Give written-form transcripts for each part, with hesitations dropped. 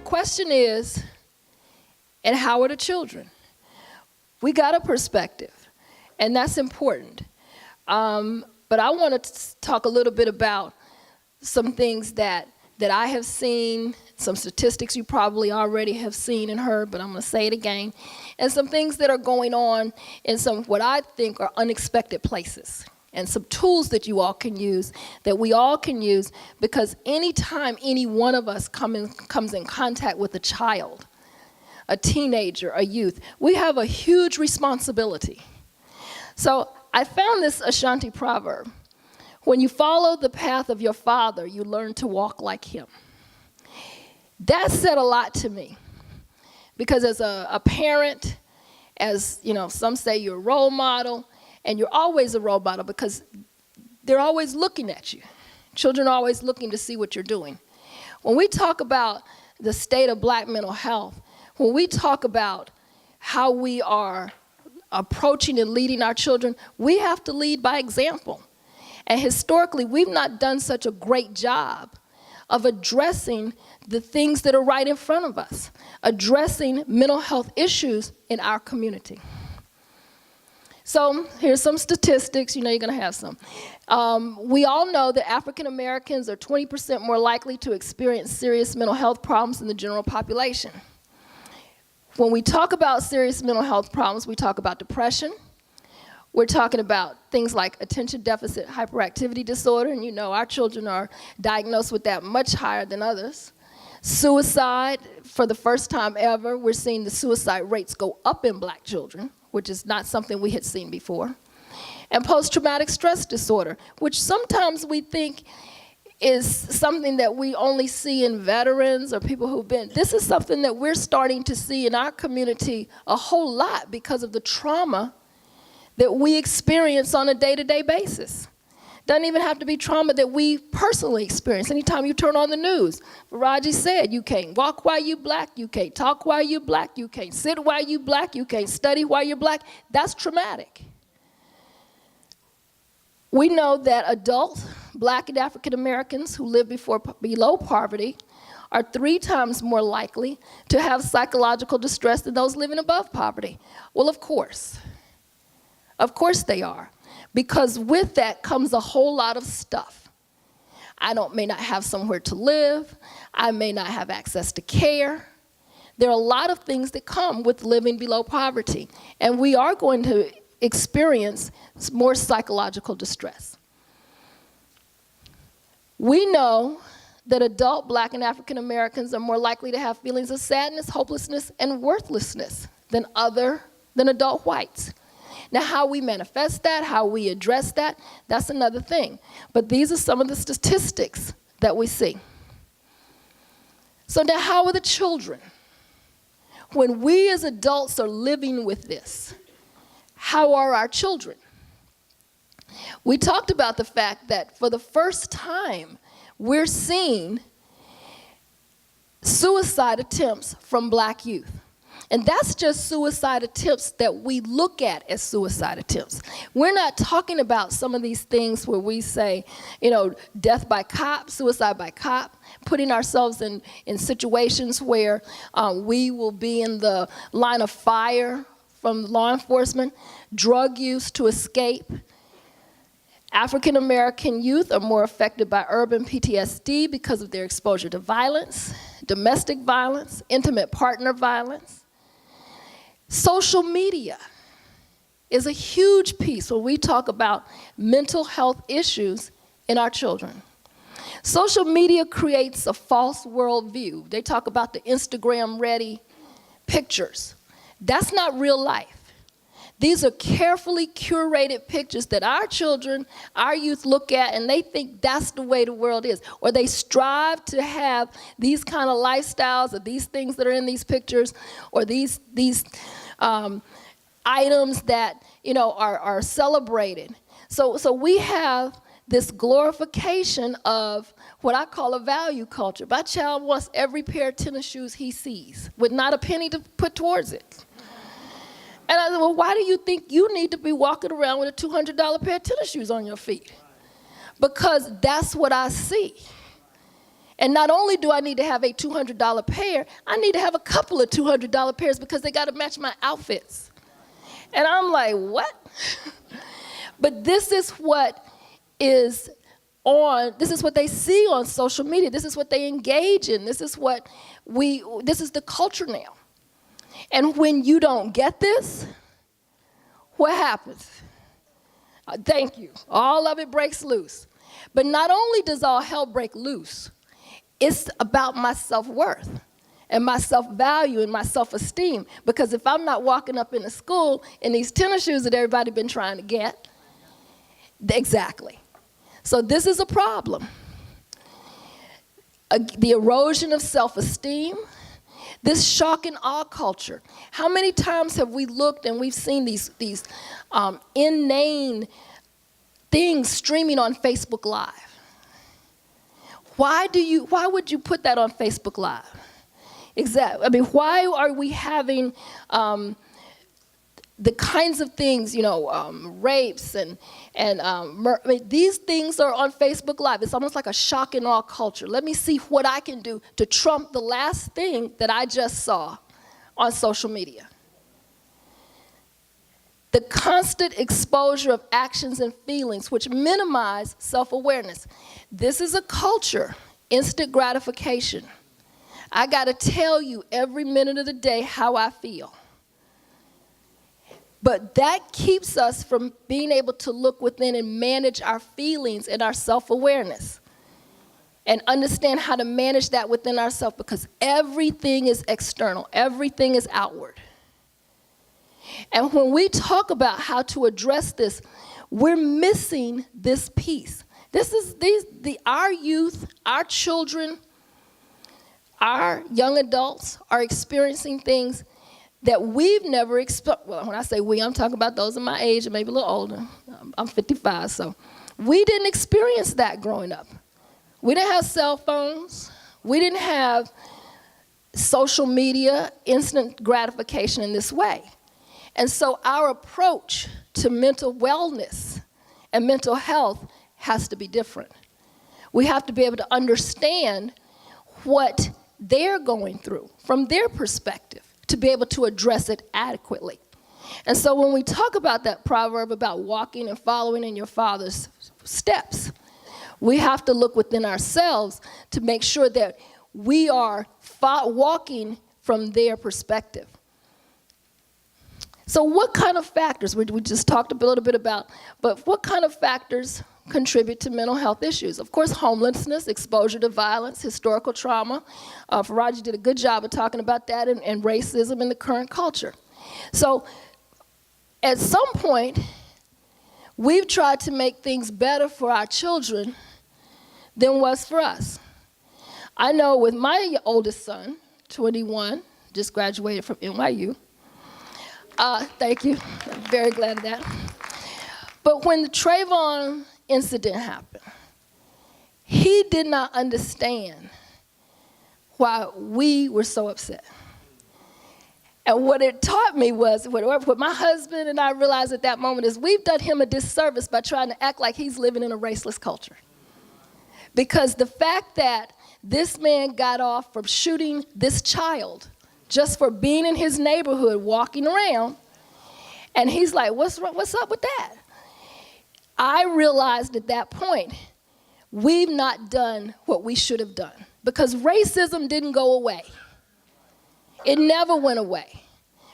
question is, and how are the children? We got a perspective, and that's important. But I want to talk a little bit about some things that I have seen, some statistics you probably already have seen and heard, but I'm going to say it again, and some things that are going on in some what I think are unexpected places, and some tools that you all can use, that we all can use, because anytime any one of us comes in contact with a child, a teenager, a youth, we have a huge responsibility. So I found this Ashanti proverb: when you follow the path of your father, you learn to walk like him. That said a lot to me, because as a parent, as you know, some say you're a role model, and you're always a role model because they're always looking at you. Children are always looking to see what you're doing. When we talk about the state of black mental health, when we talk about how we are approaching and leading our children, we have to lead by example. And historically, we've not done such a great job of addressing the things that are right in front of us, addressing mental health issues in our community. So here's some statistics. You know you're going to have some. We all know that African Americans are 20% more likely to experience serious mental health problems than the general population. When we talk about serious mental health problems, we talk about depression. We're talking about things like attention deficit hyperactivity disorder, and you know our children are diagnosed with that much higher than others. Suicide, for the first time ever, we're seeing the suicide rates go up in black children, which is not something we had seen before. And post-traumatic stress disorder, which sometimes we think is something that we only see in veterans or people who've been. This is something that we're starting to see in our community a whole lot because of the trauma that we experience on a day-to-day basis. Doesn't even have to be trauma that we personally experience. Anytime you turn on the news, Farajii said, you can't walk while you black, you can't talk while you black, you can't sit while you black, you can't study while you're black. That's traumatic. We know that adult black and African Americans who live below poverty are 3 times more likely to have psychological distress than those living above poverty. Well, of course. Of course they are. Because with that comes a whole lot of stuff. I may not have somewhere to live. I may not have access to care. There are a lot of things that come with living below poverty. And we are going to experience more psychological distress. We know that adult black and African Americans are more likely to have feelings of sadness, hopelessness, and worthlessness than adult whites. Now, how we manifest that, how we address that, that's another thing. But these are some of the statistics that we see. So now, how are the children? When we as adults are living with this, how are our children? We talked about the fact that for the first time, we're seeing suicide attempts from black youth. And that's just suicide attempts that we look at as suicide attempts. We're not talking about some of these things where we say, you know, death by cop, suicide by cop, putting ourselves in situations where we will be in the line of fire from law enforcement, drug use to escape. African American youth are more affected by urban PTSD because of their exposure to violence, domestic violence, intimate partner violence. Social media is a huge piece when we talk about mental health issues in our children. Social media creates a false worldview. They talk about the Instagram-ready pictures. That's not real life. These are carefully curated pictures that our children, our youth look at and they think that's the way the world is. Or they strive to have these kind of lifestyles or these things that are in these pictures or these items that, you know, are celebrated. So we have this glorification of what I call a value culture. My child wants every pair of tennis shoes he sees with not a penny to put towards it. And I said, well, why do you think you need to be walking around with a $200 pair of tennis shoes on your feet? Because that's what I see. And not only do I need to have a $200 pair, I need to have a couple of $200 pairs because they got to match my outfits. And I'm like, what? But this is what is this is what they see on social media. This is what they engage in. This is the culture now. And when you don't get this, what happens? Thank you. All of it breaks loose. But not only does all hell break loose, it's about my self-worth and my self-value and my self-esteem. Because if I'm not walking up in the school in these tennis shoes that everybody been trying to get, exactly. So this is a problem. The erosion of self-esteem, this shock and awe culture. How many times have we looked and we've seen these inane things streaming on Facebook Live? Why would you put that on Facebook Live? Exactly. I mean, why are we having the kinds of things, rapes and these things are on Facebook Live. It's almost like a shock and awe culture. Let me see what I can do to trump the last thing that I just saw on social media. The constant exposure of actions and feelings which minimize self-awareness. This is a culture, instant gratification. I gotta tell you every minute of the day how I feel. But that keeps us from being able to look within and manage our feelings and our self-awareness and understand how to manage that within ourselves, because everything is external, everything is outward. And when we talk about how to address this, we're missing this piece. Our youth, our children, our young adults are experiencing things that we've never experienced. Well, when I say we, I'm talking about those in my age and maybe a little older. I'm 55, so we didn't experience that growing up. We didn't have cell phones. We didn't have social media, instant gratification in this way. And so our approach to mental wellness and mental health has to be different. We have to be able to understand what they're going through from their perspective to be able to address it adequately. And so when we talk about that proverb about walking and following in your father's steps, we have to look within ourselves to make sure that we are walking from their perspective. So what kind of factors, we just talked a little bit about, but what kind of factors contribute to mental health issues? Of course, homelessness, exposure to violence, historical trauma. Farajii did a good job of talking about that, and racism in the current culture. So at some point, we've tried to make things better for our children than was for us. I know with my oldest son, 21, just graduated from NYU. Thank you, I'm very glad of that. But when the Trayvon incident happened, he did not understand why we were so upset. And what it taught me was, what my husband and I realized at that moment is we've done him a disservice by trying to act like he's living in a raceless culture. Because the fact that this man got off from shooting this child just for being in his neighborhood, walking around, and he's like, what's up with that? I realized at that point, we've not done what we should have done, because racism didn't go away. It never went away.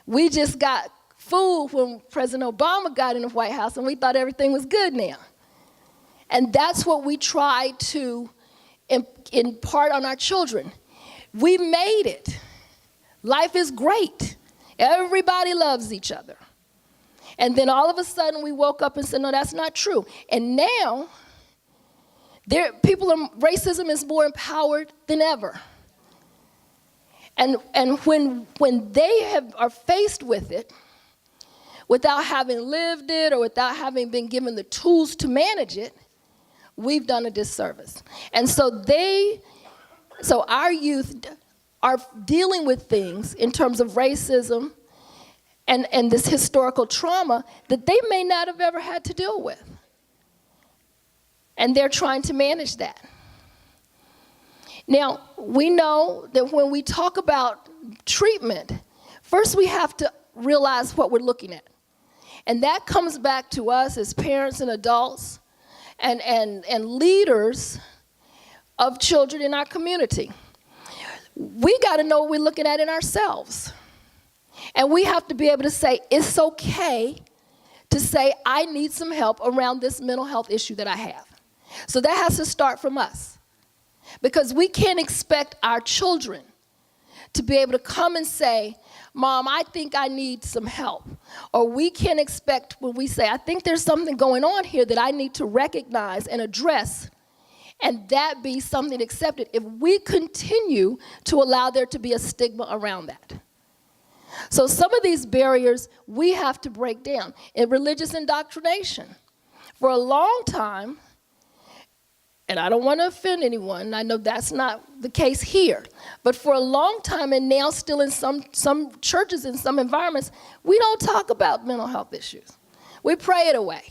We just got fooled when President Obama got in the White House and we thought everything was good now. And that's what we tried to impart on our children. We made it. Life is great. Everybody loves each other. And then all of a sudden we woke up and said, no, that's not true. And now, racism is more empowered than ever. And when they are faced with it, without having lived it or without having been given the tools to manage it, we've done a disservice. And so our youth are dealing with things in terms of racism and this historical trauma that they may not have ever had to deal with. And they're trying to manage that. Now, we know that when we talk about treatment, first we have to realize what we're looking at. And that comes back to us as parents and adults and leaders of children in our community. We got to know what we're looking at in ourselves. And we have to be able to say, it's okay to say, I need some help around this mental health issue that I have. So that has to start from us. Because we can't expect our children to be able to come and say, Mom, I think I need some help. Or we can't expect when we say, I think there's something going on here that I need to recognize and address, and that be something accepted if we continue to allow there to be a stigma around that. So some of these barriers we have to break down. In religious indoctrination, for a long time, and I don't want to offend anyone, I know that's not the case here, but for a long time, and now still in some churches, in some environments, we don't talk about mental health issues. We pray it away.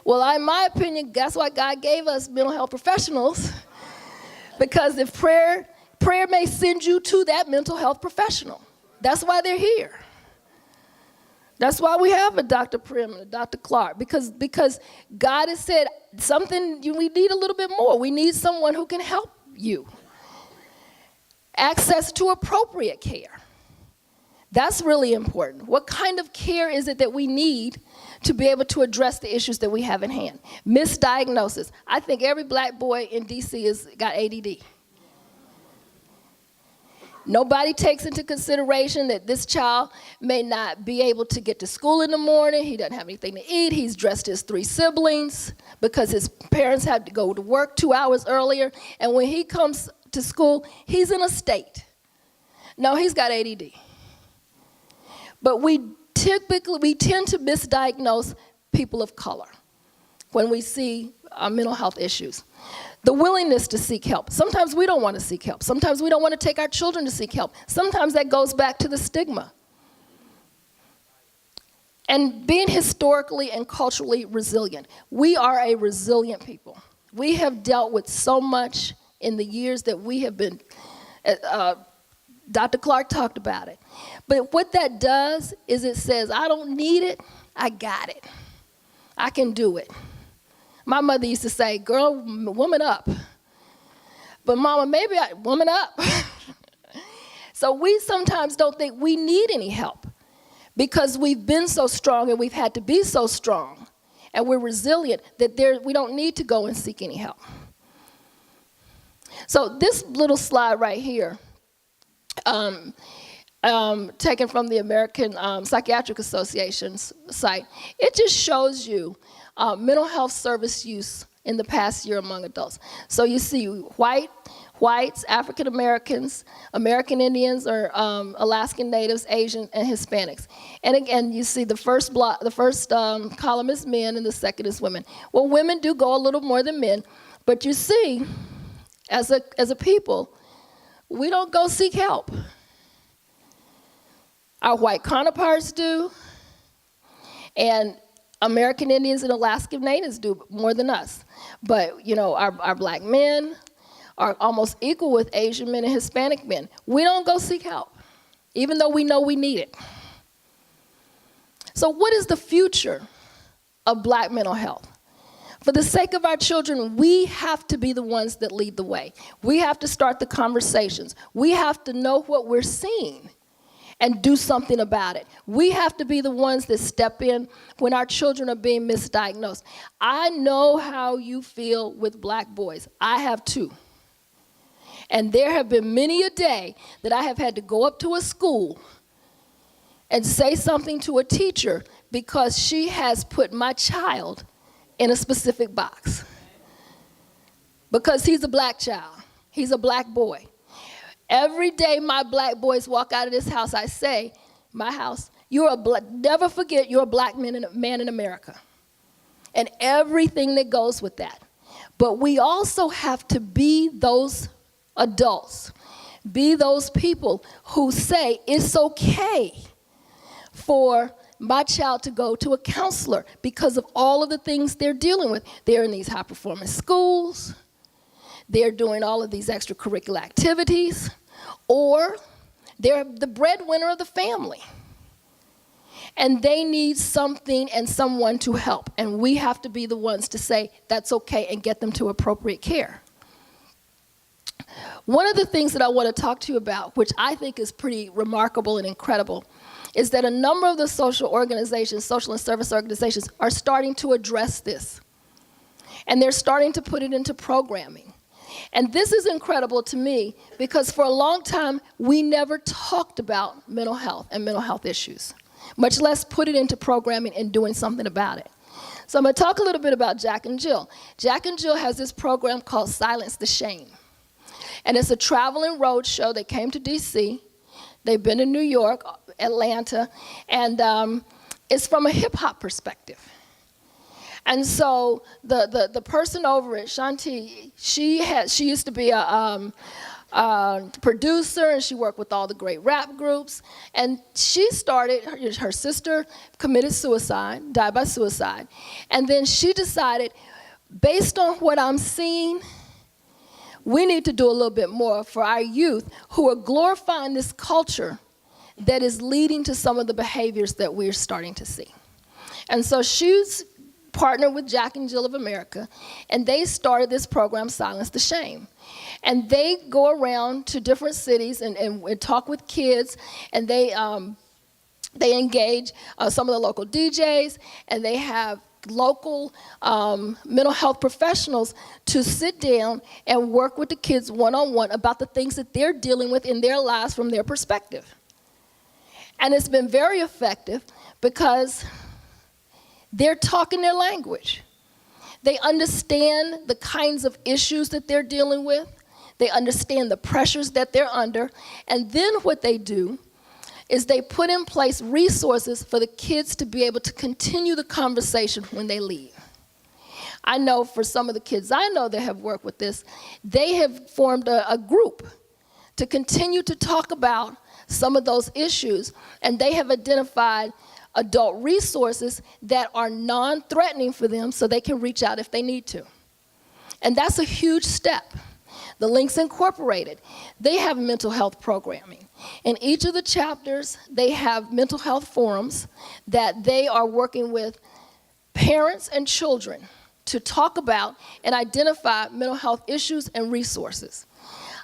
Well, in my opinion, that's why God gave us mental health professionals, because if prayer may send you to that mental health professional. That's why they're here. That's why we have a Dr. Prim and a Dr. Clark, because God has said we need a little bit more. We need someone who can help you. Access to appropriate care. That's really important. What kind of care is it that we need to be able to address the issues that we have in hand? Misdiagnosis. I think every black boy in DC has got ADD. Nobody takes into consideration that this child may not be able to get to school in the morning. He doesn't have anything to eat. He's dressed his 3 siblings because his parents had to go to work 2 hours earlier. And when he comes to school, he's in a state. No, he's got ADD. But we tend to misdiagnose people of color when we see mental health issues. The willingness to seek help. Sometimes we don't want to seek help. Sometimes we don't want to take our children to seek help. Sometimes that goes back to the stigma. And being historically and culturally resilient. We are a resilient people. We have dealt with so much in the years that we have been, Dr. Clark talked about it. But what that does is it says, I don't need it, I got it. I can do it. My mother used to say, girl, woman up. But Mama, woman up. So we sometimes don't think we need any help because we've been so strong and we've had to be so strong and we're resilient that we don't need to go and seek any help. So this little slide right here, taken from the American Psychiatric Association's site, it just shows you mental health service use in the past year among adults. So you see whites, African Americans, American Indians, or Alaskan Natives, Asian, and Hispanics. And again, you see the first column is men and the second is women. Well, women do go a little more than men, but you see, as a people, we don't go seek help. Our white counterparts do, and American Indians and Alaskan Natives do more than us. But, our black men are almost equal with Asian men and Hispanic men. We don't go seek help, even though we know we need it. So what is the future of black mental health? For the sake of our children, we have to be the ones that lead the way. We have to start the conversations. We have to know what we're seeing and do something about it. We have to be the ones that step in when our children are being misdiagnosed. I know how you feel with black boys. I have too. And there have been many a day that I have had to go up to a school and say something to a teacher because she has put my child in a specific box. Because he's a black child. He's a black boy. Every day my black boys walk out of this house, I say, my house, never forget you're a black man in America. And everything that goes with that. But we also have to be those adults, be those people who say it's okay for my child to go to a counselor because of all of the things they're dealing with. They're in these high-performance schools. they're doing all of these extracurricular activities, or they're the breadwinner of the family. And they need something and someone to help. And we have to be the ones to say, that's okay, and get them to appropriate care. One of the things that I want to talk to you about, which I think is pretty remarkable and incredible, is that a number of the social organizations, social and service organizations, are starting to address this. And they're starting to put it into programming. And this is incredible to me because for a long time, we never talked about mental health and mental health issues, much less put it into programming and doing something about it. So I'm going to talk a little bit about Jack and Jill. Jack and Jill has this program called Silence the Shame. And it's a traveling road show. They came to DC. They've been to New York, Atlanta, and it's from a hip-hop perspective. And so the person over it, Shanti, she used to be a producer, and she worked with all the great rap groups. And she started, her sister committed suicide, died by suicide. And then she decided, based on what I'm seeing, we need to do a little bit more for our youth who are glorifying this culture that is leading to some of the behaviors that we're starting to see. And so she's partnered with Jack and Jill of America, and they started this program, Silence the Shame. And they go around to different cities and talk with kids, and they engage some of the local DJs, and they have local mental health professionals to sit down and work with the kids one-on-one about the things that they're dealing with in their lives from their perspective. And it's been very effective because they're talking their language. They understand the kinds of issues that they're dealing with. They understand the pressures that they're under. And then what they do is they put in place resources for the kids to be able to continue the conversation when they leave. I know for some of the kids I know that have worked with this, they have formed a group to continue to talk about some of those issues, and they have identified adult resources that are non-threatening for them so they can reach out if they need to. And that's a huge step. The Links Incorporated, they have mental health programming. In each of the chapters, they have mental health forums that they are working with parents and children to talk about and identify mental health issues and resources.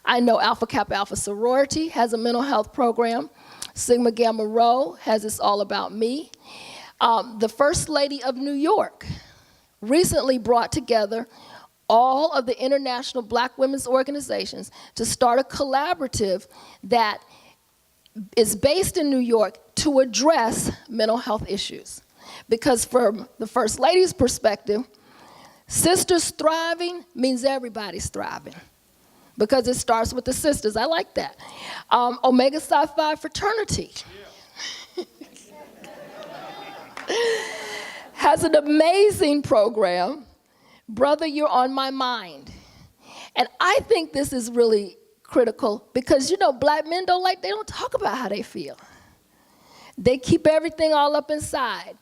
I know Alpha Kappa Alpha Sorority has a mental health program. Sigma Gamma Rho has It's All About Me. The First Lady of New York recently brought together all of the international Black women's organizations to start a collaborative that is based in New York to address mental health issues. Because from the First Lady's perspective, sisters thriving means everybody's thriving. Because it starts with the sisters. I like that. Omega Psi Phi fraternity has an amazing program, Brother, You're on My Mind. And I think this is really critical because, you know, Black men they don't talk about how they feel. They keep everything all up inside.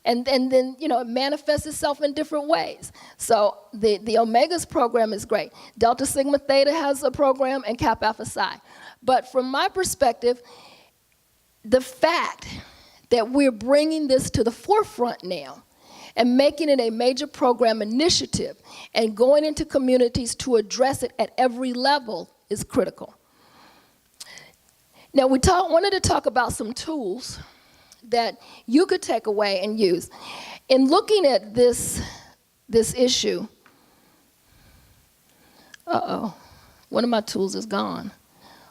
And then, you know, it manifests itself in different ways. So the Omegas program is great. Delta Sigma Theta has a program, and Kappa Alpha Psi. But from my perspective, the fact that we're bringing this to the forefront now and making it a major program initiative and going into communities to address it at every level is critical. Now, wanted to talk about some tools that you could take away and use. In looking at this issue, one of my tools is gone.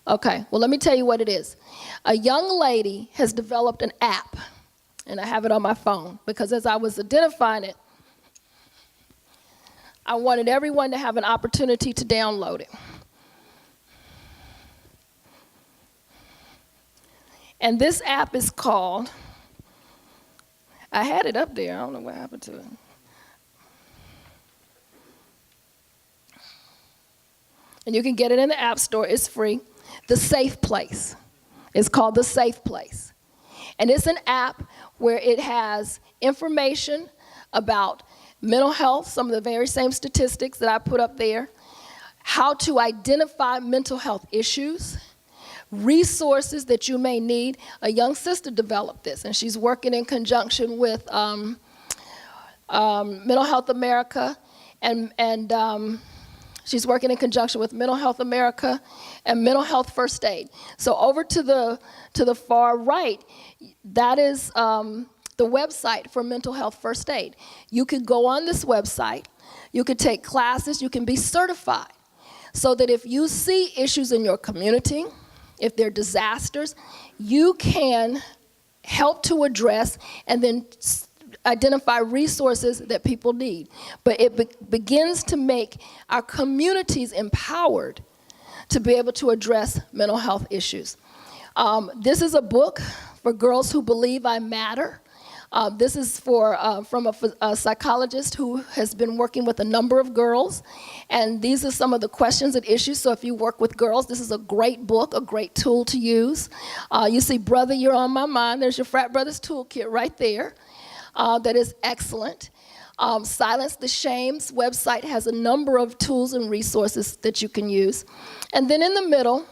Okay, well, let me tell you what it is. A young lady has developed an app, and I have it on my phone, because as I was identifying it, I wanted everyone to have an opportunity to download it. And this app is called, I had it up there, I don't know what happened to it. And you can get it in the App Store, it's free. The Safe Place. It's called The Safe Place. And it's an app where it has information about mental health, some of the very same statistics that I put up there, how to identify mental health issues, resources that you may need. A young sister developed this, and she's working in conjunction with Mental Health America, and she's working in conjunction with Mental Health America and Mental Health First Aid. So over to the far right, that is the website for Mental Health First Aid. You could go on this website, you could take classes, you can be certified, so that if you see issues in your community, if there are disasters, you can help to address and then identify resources that people need. But it begins to make our communities empowered to be able to address mental health issues. This is a book for girls who believe I matter. This is from a psychologist who has been working with a number of girls, and these are some of the questions and issues. So if you work with girls, this is a great book, a great tool to use. You see, Brother, You're on My Mind. There's your Frat Brothers Toolkit right there. That is excellent. Silence the Shames website has a number of tools and resources that you can use. And then in the middle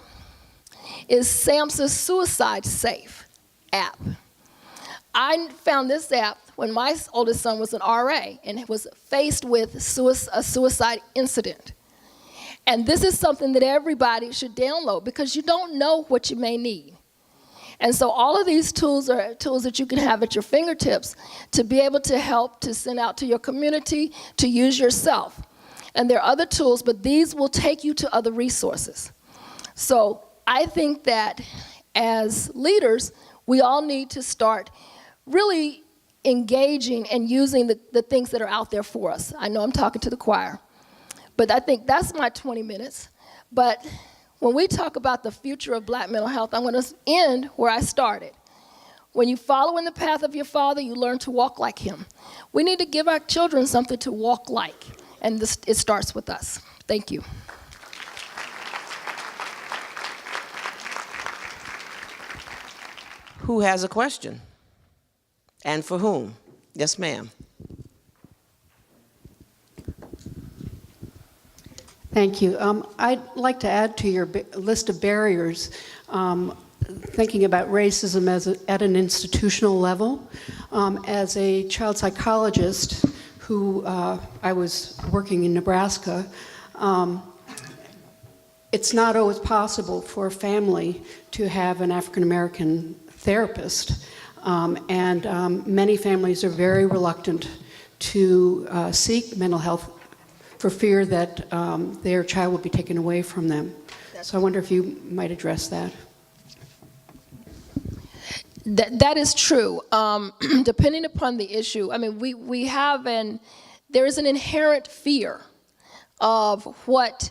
is SAMHSA's Suicide Safe app. I found this app when my oldest son was an RA and was faced with a suicide incident. And this is something that everybody should download because you don't know what you may need. And so all of these tools are tools that you can have at your fingertips to be able to help to send out to your community, to use yourself. And there are other tools, but these will take you to other resources. So I think that as leaders, we all need to start really engaging and using the things that are out there for us. I know I'm talking to the choir, but I think that's my 20 minutes. But when we talk about the future of Black mental health, I'm going to end where I started. When you follow in the path of your father, you learn to walk like him. We need to give our children something to walk like, and it starts with us. Thank you. Who has a question? And for whom? Yes, ma'am. Thank you. I'd like to add to your list of barriers, thinking about racism at an institutional level. As a child psychologist who I was working in Nebraska, it's not always possible for a family to have an African-American therapist. And many families are very reluctant to seek mental health for fear that their child will be taken away from them. So I wonder if you might address that. That is true. Depending upon the issue, I mean, there is an inherent fear of what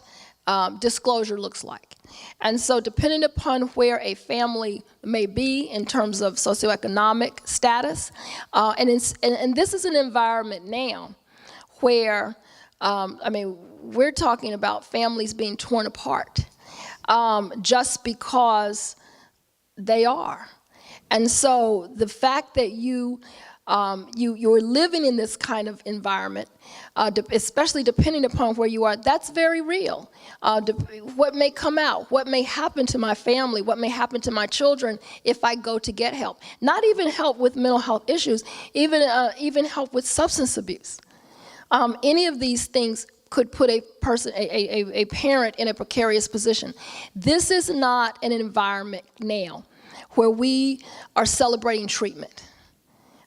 disclosure looks like. And so depending upon where a family may be in terms of socioeconomic status, and this is an environment now where, I mean, we're talking about families being torn apart just because they are. And so the fact that you're living in this kind of environment, especially depending upon where you are, that's very real. What may come out, what may happen to my family, what may happen to my children if I go to get help. Not even help with mental health issues, even help with substance abuse. Any of these things could put a parent in a precarious position. This is not an environment now where we are celebrating treatment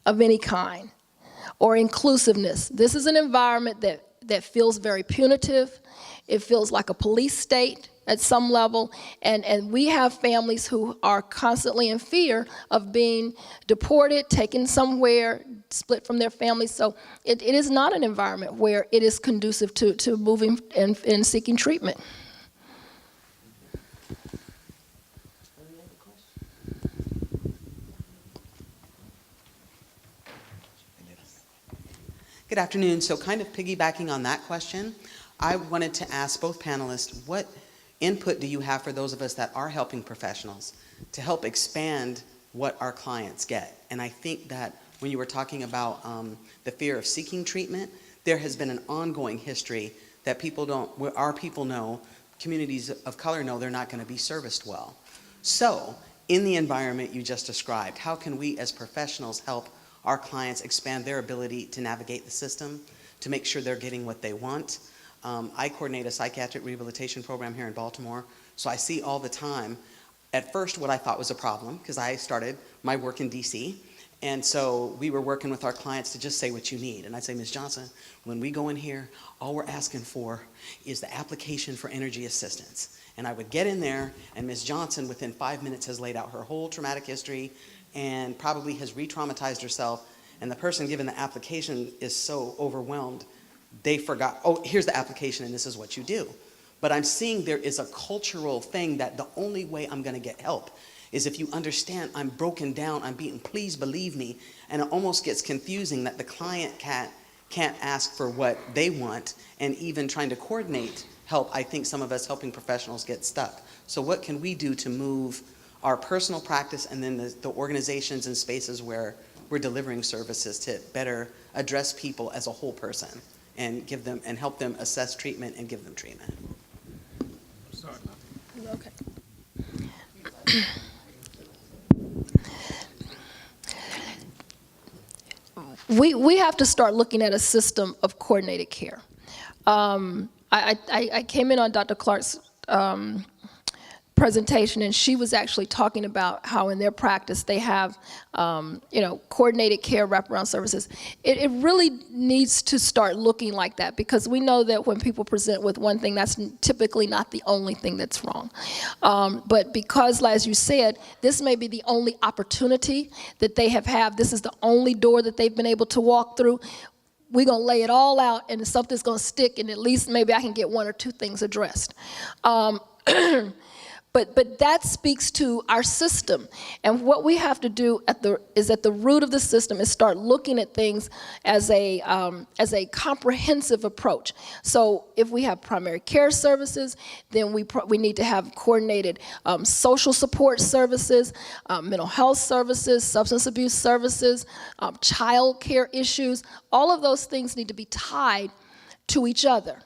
of any kind or inclusiveness. This is an environment that feels very punitive. It feels like a police state at some level, and we have families who are constantly in fear of being deported, taken somewhere, split from their families. So it is not an environment where it is conducive to moving and seeking treatment. Good afternoon. So kind of piggybacking on that question, I wanted to ask both panelists, what input do you have for those of us that are helping professionals to help expand what our clients get? And I think that when you were talking about the fear of seeking treatment, there has been an ongoing history that our people know, communities of color know they're not going to be serviced well. So, in the environment you just described, how can we as professionals help our clients expand their ability to navigate the system, to make sure they're getting what they want? I coordinate a psychiatric rehabilitation program here in Baltimore, so I see all the time, at first, what I thought was a problem, because I started my work in DC, and so we were working with our clients to just say what you need. And I'd say, Ms. Johnson, when we go in here, all we're asking for is the application for energy assistance. And I would get in there, and Ms. Johnson, within 5 minutes, has laid out her whole traumatic history and probably has re-traumatized herself. And the person given the application is so overwhelmed, they forgot, oh, here's the application, and this is what you do. But I'm seeing there is a cultural thing that the only way I'm going to get help is if you understand I'm broken down, I'm beaten, please believe me. And it almost gets confusing that the client can't ask for what they want, and even trying to coordinate help, I think some of us helping professionals get stuck. So what can we do to move our personal practice and then the organizations and spaces where we're delivering services to better address people as a whole person and give them and help them assess treatment and give them treatment? Okay. We have to start looking at a system of coordinated care. I came in on Dr. Clark's presentation, and she was actually talking about how in their practice they have, coordinated care wraparound services. It really needs to start looking like that, because we know that when people present with one thing, that's typically not the only thing that's wrong. But because, as you said, this may be the only opportunity that they have, this is the only door that they've been able to walk through, we're going to lay it all out, and something's going to stick, and at least maybe I can get one or two things addressed. But that speaks to our system, and what we have to do at the root of the system is start looking at things as a comprehensive approach. So if we have primary care services, then we need to have coordinated social support services, mental health services, substance abuse services, child care issues. All of those things need to be tied to each other,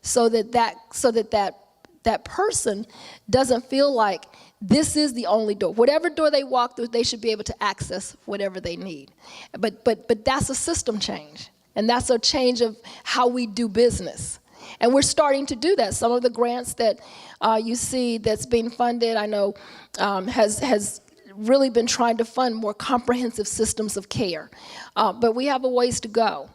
so that person doesn't feel like this is the only door. Whatever door they walk through, they should be able to access whatever they need. But that's a system change, and that's a change of how we do business. And we're starting to do that. Some of the grants that you see that's being funded, I know, has really been trying to fund more comprehensive systems of care. But we have a ways to go.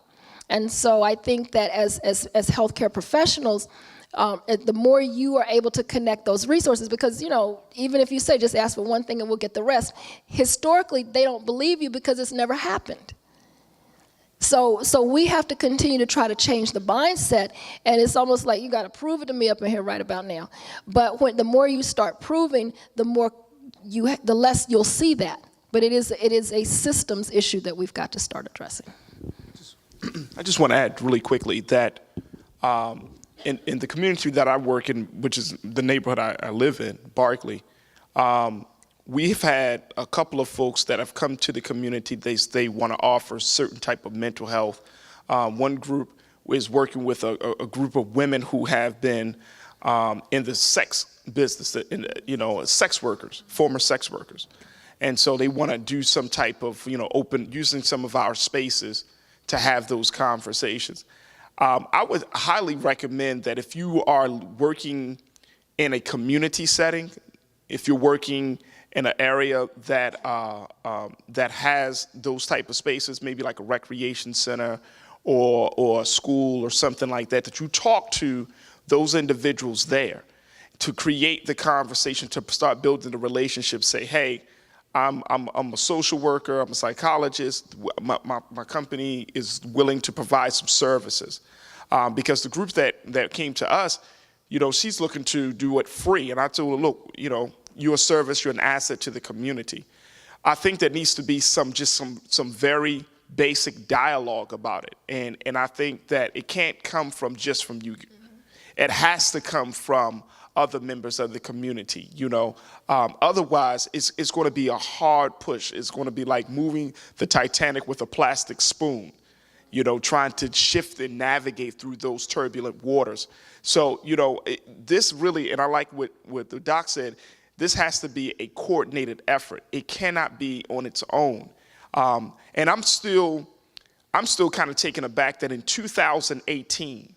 And so I think that as healthcare professionals, the more you are able to connect those resources, because, even if you say just ask for one thing and we'll get the rest, historically they don't believe you because it's never happened. So we have to continue to try to change the mindset, and it's almost like you got to prove it to me up in here right about now. But the more you start proving, the less you'll see that. But it is a systems issue that we've got to start addressing. I just want to add really quickly that in the community that I work in, which is the neighborhood I live in, Barclay, we've had a couple of folks that have come to the community. They want to offer certain type of mental health. One group is working with a group of women who have been in the sex business, sex workers, former sex workers. And so they want to do some type of, using some of our spaces to have those conversations. I would highly recommend that if you are working in a community setting, if you're working in an area that has those type of spaces, maybe like a recreation center or a school or something like that, that you talk to those individuals there to create the conversation, to start building the relationship. Say, hey, I'm a social worker, I'm a psychologist, my company is willing to provide some services. Because the group that came to us, she's looking to do it free. And I told her, look, you're a service, you're an asset to the community. I think there needs to be some very basic dialogue about it. And I think that it can't come from you. It has to come from other members of the community, Otherwise, it's going to be a hard push. It's going to be like moving the Titanic with a plastic spoon. trying to shift and navigate through those turbulent waters. So, this really, and I like what the doc said, this has to be a coordinated effort. It cannot be on its own. And I'm still kind of taken aback that in 2018,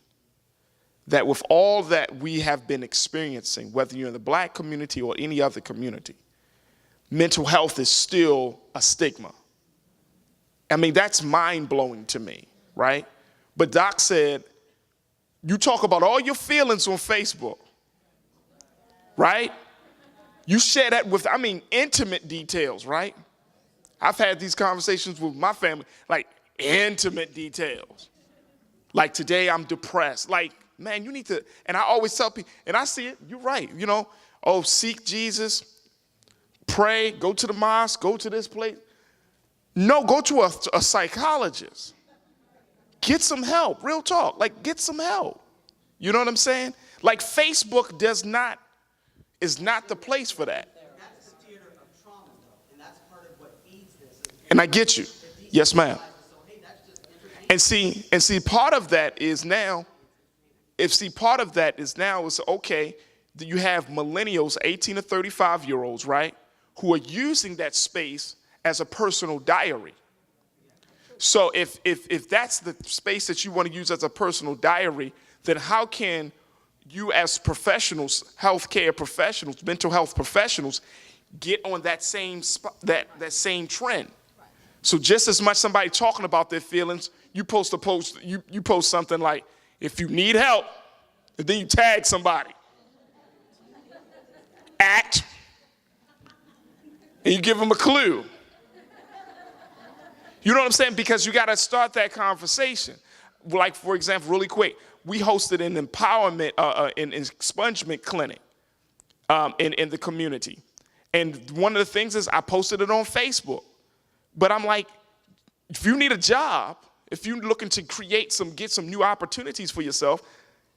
that with all that we have been experiencing, whether you're in the Black community or any other community, mental health is still a stigma. I mean, that's mind-blowing to me, right? But Doc said, you talk about all your feelings on Facebook, right? You share that with, intimate details, right? I've had these conversations with my family, like intimate details. Like, today I'm depressed. Like, man, you need to, and I always tell people, and I see it, you're right, seek Jesus, pray, go to the mosque, go to this place. No, go to a psychologist. Get some help, real talk, like get some help. You know what I'm saying? Like Facebook is not the place for that. That's the theater of trauma, though, and that's part of what feeds this. And I get you. Yes, ma'am. And see, part of that is now, is okay, you have millennials, 18 to 35-year-olds, right, who are using that space as a personal diary. So if that's the space that you want to use as a personal diary, then how can you as professionals, healthcare professionals, mental health professionals, get on that same that same trend? So just as much somebody talking about their feelings, you post something like, if you need help, and then you tag somebody. Act, and you give them a clue. You know what I'm saying? Because you got to start that conversation. Like, for example, really quick, we hosted an empowerment, an expungement clinic in the community. And one of the things is I posted it on Facebook. But I'm like, if you need a job, if you're looking to get some new opportunities for yourself,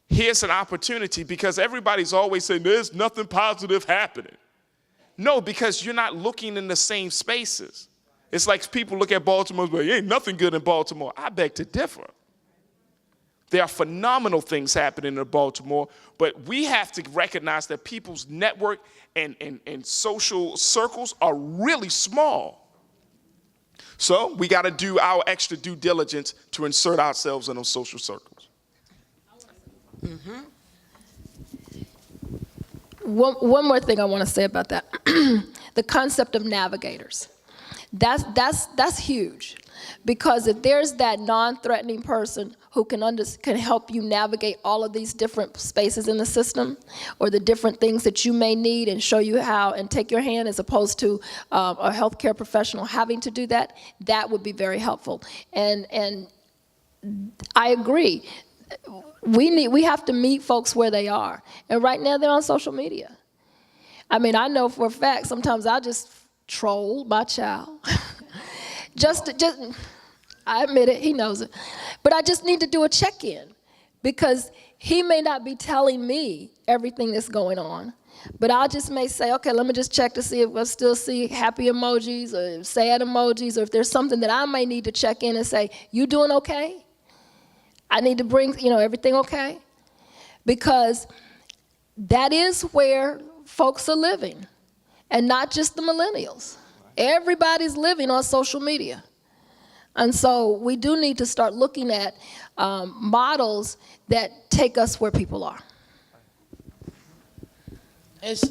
here's an opportunity, because everybody's always saying there's nothing positive happening. No, because you're not looking in the same spaces. It's like people look at Baltimore and say, ain't nothing good in Baltimore. I beg to differ. There are phenomenal things happening in Baltimore, but we have to recognize that people's network and social circles are really small. So we got to do our extra due diligence to insert ourselves in those social circles. Mm-hmm. One more thing I want to say about that. The concept of navigators. That's huge, because if there's that non-threatening person who can help you navigate all of these different spaces in the system, or the different things that you may need, and show you how, and take your hand, as opposed to a healthcare professional having to do that, that would be very helpful. And I agree. We have to meet folks where they are, and right now they're on social media. I mean, I know for a fact sometimes I just troll my child. just I admit it, he knows it. But I just need to do a check-in, because he may not be telling me everything that's going on, but I just may say, okay, let me just check to see if I still see happy emojis or sad emojis, or if there's something that I may need to check in and say, you doing okay? I need to bring, everything okay? Because that is where folks are living. And not just the millennials. Everybody's living on social media. And so we do need to start looking at models that take us where people are. It's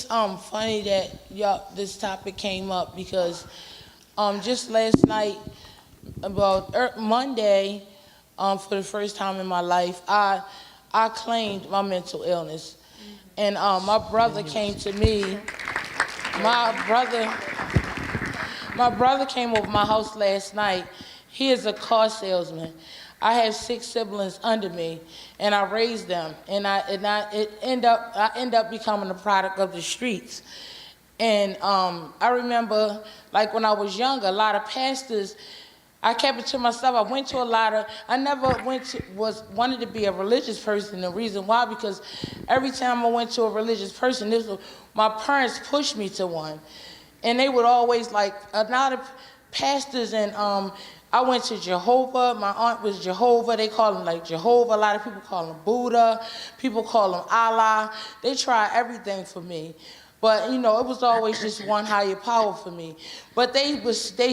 funny that this topic came up, because just last night, about Monday, for the first time in my life, I claimed my mental illness. And my brother came to me. My brother came over my house last night. He is a car salesman. I have 6 siblings under me, and I raised them. And I end up becoming a product of the streets. And I remember, like when I was younger, a lot of pastors, I kept it to myself. I never wanted to be a religious person. The reason why, because every time I went to a religious person, my parents pushed me to one. And they would always, like, a lot of pastors and I went to Jehovah. My aunt was Jehovah. They call him like Jehovah. A lot of people call him Buddha. People call him Allah. They try everything for me. But, you know, it was always just one higher power for me. But they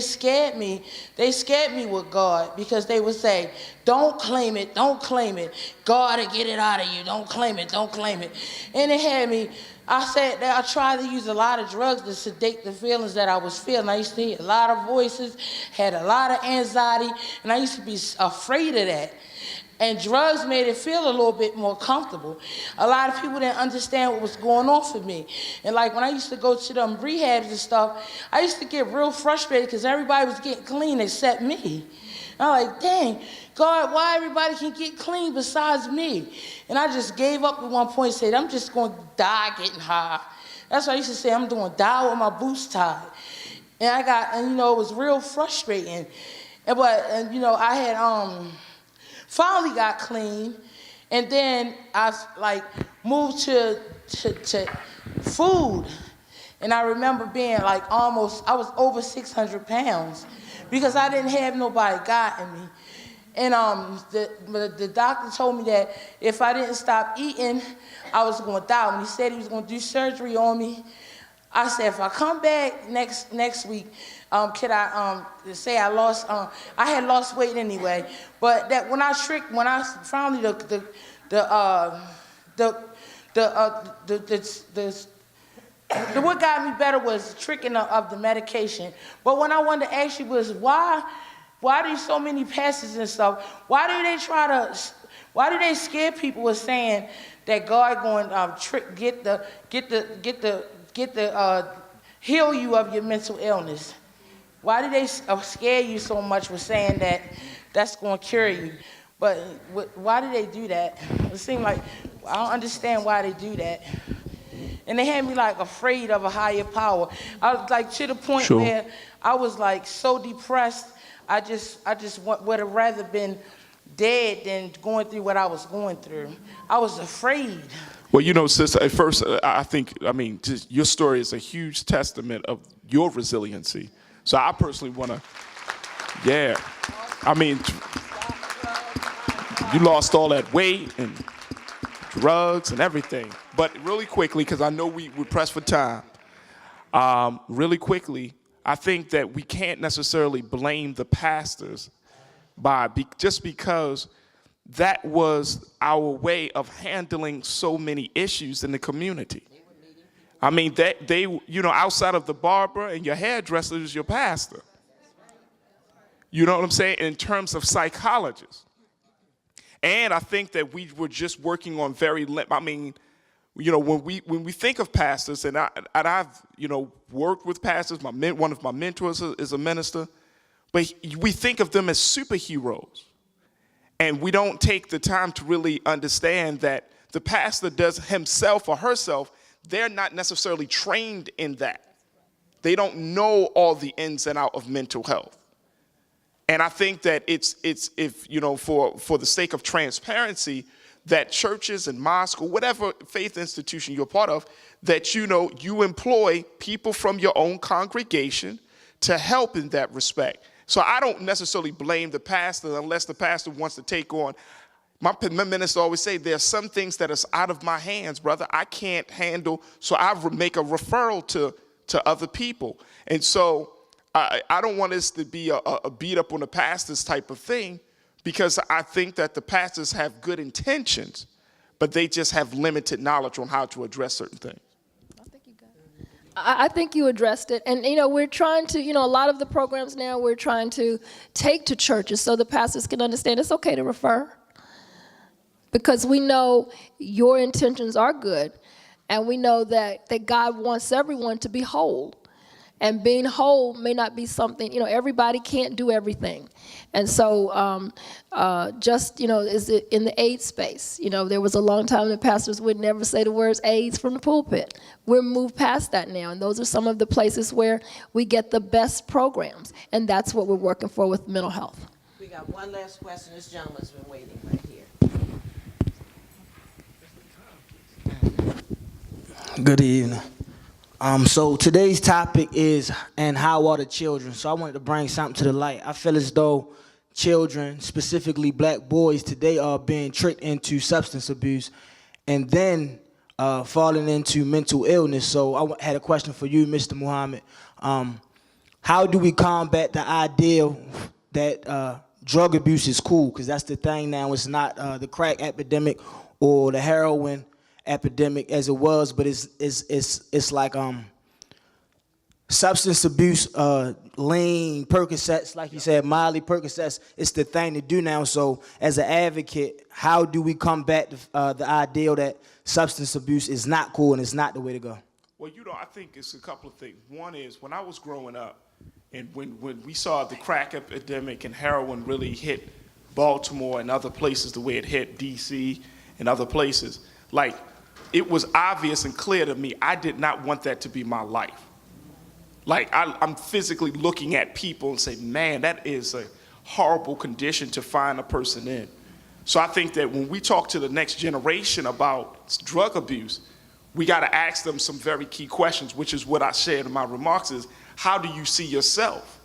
scared me. They scared me with God because they would say, don't claim it, don't claim it. God will get it out of you. Don't claim it, don't claim it. And it had me, I said that I tried to use a lot of drugs to sedate the feelings that I was feeling. I used to hear a lot of voices, had a lot of anxiety, and I used to be afraid of that. And drugs made it feel a little bit more comfortable. A lot of people didn't understand what was going on for me. And like when I used to go to them rehabs and stuff, I used to get real frustrated because everybody was getting clean except me. And I'm like, dang, God, why everybody can get clean besides me? And I just gave up at one point and said, I'm just going to die getting high. That's what I used to say, I'm doing die with my boots tied. And you know, it was real frustrating. And you know, I had, finally got clean, and then I like moved to food, and I remember being like I was over 600 pounds because I didn't have nobody guiding me, and the doctor told me that if I didn't stop eating, I was going to die. When he said he was going to do surgery on me, I said if I come back next week. Could I say I lost? I had lost weight anyway, but that when I finally what got me better was the tricking of the medication. But when I wanted to ask you was why do so many pastors and stuff? Why do they scare people with saying that God going heal you of your mental illness? Why do they scare you so much with saying that that's going to cure you? But why do they do that? It seems like I don't understand why they do that. And they had me like afraid of a higher power. I was like to the point where I was like so depressed. I just would have rather been dead than going through what I was going through. I was afraid. Well, you know, sister, at first, just your story is a huge testament of your resiliency. So I personally want to, you lost all that weight and drugs and everything. But really quickly, because I know we're pressed for time, really quickly, I think that we can't necessarily blame the pastors just because that was our way of handling so many issues in the community. I mean, they, you know, outside of the barber and your hairdresser is your pastor. You know what I'm saying? In terms of psychologists. And I think that we were just working on you know, when we think of pastors, and I've, you know, worked with pastors, one of my mentors is a minister, but we think of them as superheroes. And we don't take the time to really understand that the pastor does himself or herself, they're not necessarily trained in that. They don't know all the ins and outs of mental health. And I think that it's if, you know, for the sake of transparency, that churches and mosques or whatever faith institution you're part of, that, you know, you employ people from your own congregation to help in that respect. So I don't necessarily blame the pastor unless the pastor wants to take on. My minister always say, there's some things that is out of my hands, brother. I can't handle, so I make a referral to other people. And so I don't want this to be a beat up on the pastors type of thing, because I think that the pastors have good intentions, but they just have limited knowledge on how to address certain things. I think you addressed it. And, you know, we're trying to, you know, a lot of the programs now we're trying to take to churches so the pastors can understand it's okay to refer. Because we know your intentions are good. And we know that God wants everyone to be whole. And being whole may not be something, you know, everybody can't do everything. And so just, you know, is it in the AIDS space? You know, there was a long time that pastors would never say the words AIDS from the pulpit. We're moved past that now. And those are some of the places where we get the best programs. And that's what we're working for with mental health. We got one last question. This gentleman's been waiting right here. Good evening. So today's topic is, and how are the children? So I wanted to bring something to the light. I feel as though children, specifically black boys today, are being tricked into substance abuse and then falling into mental illness. So I had a question for you, Mr. Muhammad. How do we combat the idea that drug abuse is cool? Because that's the thing now. It's not the crack epidemic or the heroin epidemic as it was, but it's like substance abuse, lean, Percocets, like you said, Miley, Percocets. It's the thing to do now. So as an advocate, how do we combat the ideal that substance abuse is not cool and it's not the way to go? Well, I think it's a couple of things. One is, when I was growing up, and when we saw the crack epidemic and heroin really hit Baltimore and other places the way it hit DC and other places, like, it was obvious and clear to me I did not want that to be my life. Like, I'm physically looking at people and say, man, that is a horrible condition to find a person in. So I think that when we talk to the next generation about drug abuse, we got to ask them some very key questions, which is what I shared in my remarks is, how do you see yourself?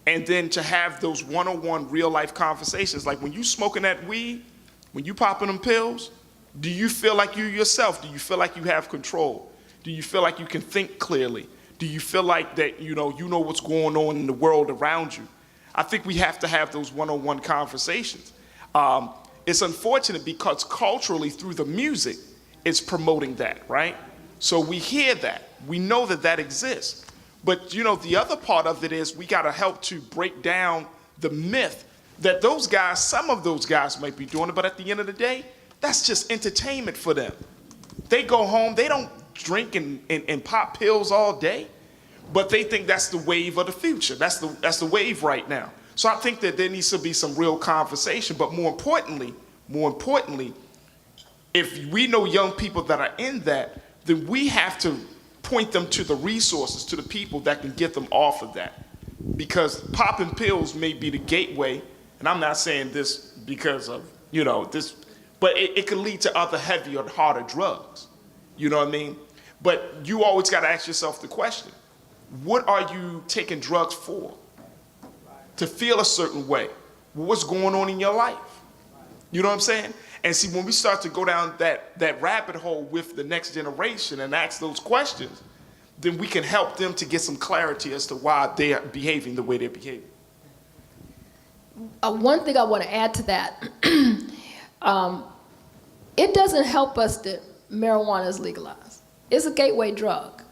And then to have those one-on-one real-life conversations, like when you smoking that weed, when you popping them pills, do you feel like you yourself? Do you feel like you have control? Do you feel like you can think clearly? Do you feel like that you know what's going on in the world around you? I think we have to have those one-on-one conversations. It's unfortunate because culturally through the music, it's promoting that, right? So we hear that. We know that that exists. But the other part of it is we got to help to break down the myth that those guys, some of those guys might be doing it, but at the end of the day, that's just entertainment for them. They go home, they don't drink and pop pills all day, but they think that's the wave of the future. That's the wave right now. So I think that there needs to be some real conversation, but more importantly, if we know young people that are in that, then we have to point them to the resources, to the people that can get them off of that. Because popping pills may be the gateway, and I'm not saying this because of, this, but it can lead to other heavier, harder drugs. You know what I mean? But you always got to ask yourself the question, what are you taking drugs for? To feel a certain way. What's going on in your life? You know what I'm saying? And see, when we start to go down that rabbit hole with the next generation and ask those questions, then we can help them to get some clarity as to why they are behaving the way they're behaving. One thing I want to add to that, it doesn't help us that marijuana is legalized. It's a gateway drug.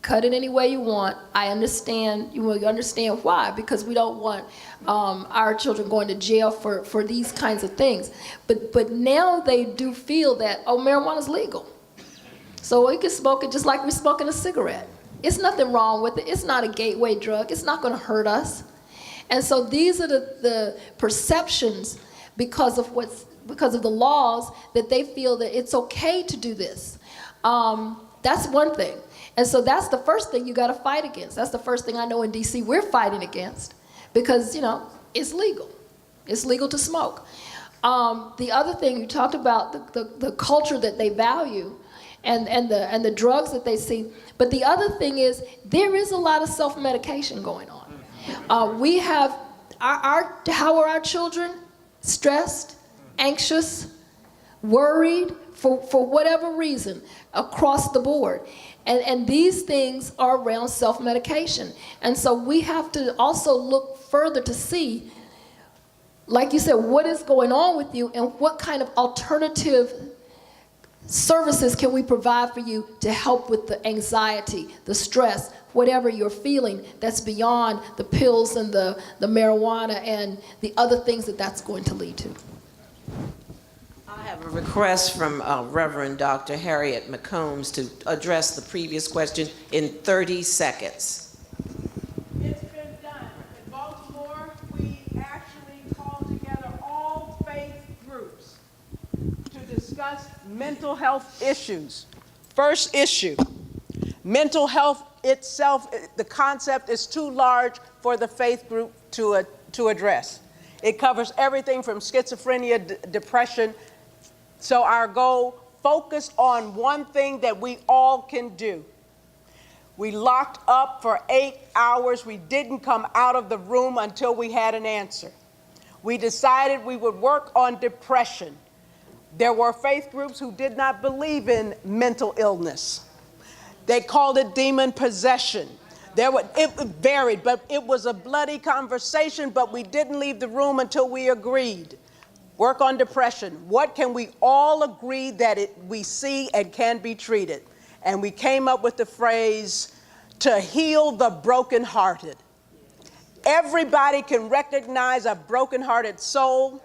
Cut it any way you want. I understand, you understand why, because we don't want our children going to jail for these kinds of things. But now they do feel that, oh, marijuana's legal. So we can smoke it just like we're smoking a cigarette. It's nothing wrong with it. It's not a gateway drug. It's not going to hurt us. And so these are the perceptions because of the laws that they feel that it's okay to do this. That's one thing. And so that's the first thing you got to fight against. That's the first thing I know in DC we're fighting against because, it's legal. It's legal to smoke. The other thing you talked about, the culture that they value and the drugs that they see. But the other thing is there is a lot of self-medication going on. We have, how are our children? Stressed, anxious, worried, for whatever reason, across the board. And these things are around self-medication. And so we have to also look further to see, like you said, what is going on with you and what kind of alternative services can we provide for you to help with the anxiety, the stress, whatever you're feeling that's beyond the pills and the marijuana and the other things that's going to lead to. I have a request from Rev Dr. Harriet McCombs to address the previous question in 30 seconds. It's been done. In Baltimore, we actually called together all faith groups to discuss mental health issues. First issue, mental health itself, the concept is too large for the faith group to address. It covers everything from schizophrenia, depression. So our goal, focus on one thing that we all can do. We locked up for 8 hours. We didn't come out of the room until we had an answer. We decided we would work on depression. There were faith groups who did not believe in mental illness. They called it demon possession. It varied, but it was a bloody conversation, but we didn't leave the room until we agreed. Work on depression. What can we all agree that we see and can be treated? And we came up with the phrase, to heal the brokenhearted. Everybody can recognize a brokenhearted soul,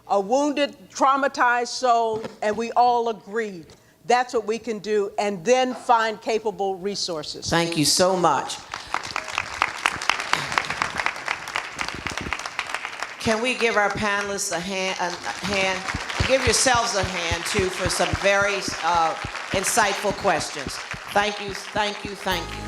a wounded, traumatized soul, and we all agreed. That's what we can do, and then find capable resources. Thank you so much. Can we give our panelists a hand? Give yourselves a hand, too, for some very insightful questions. Thank you, thank you, thank you.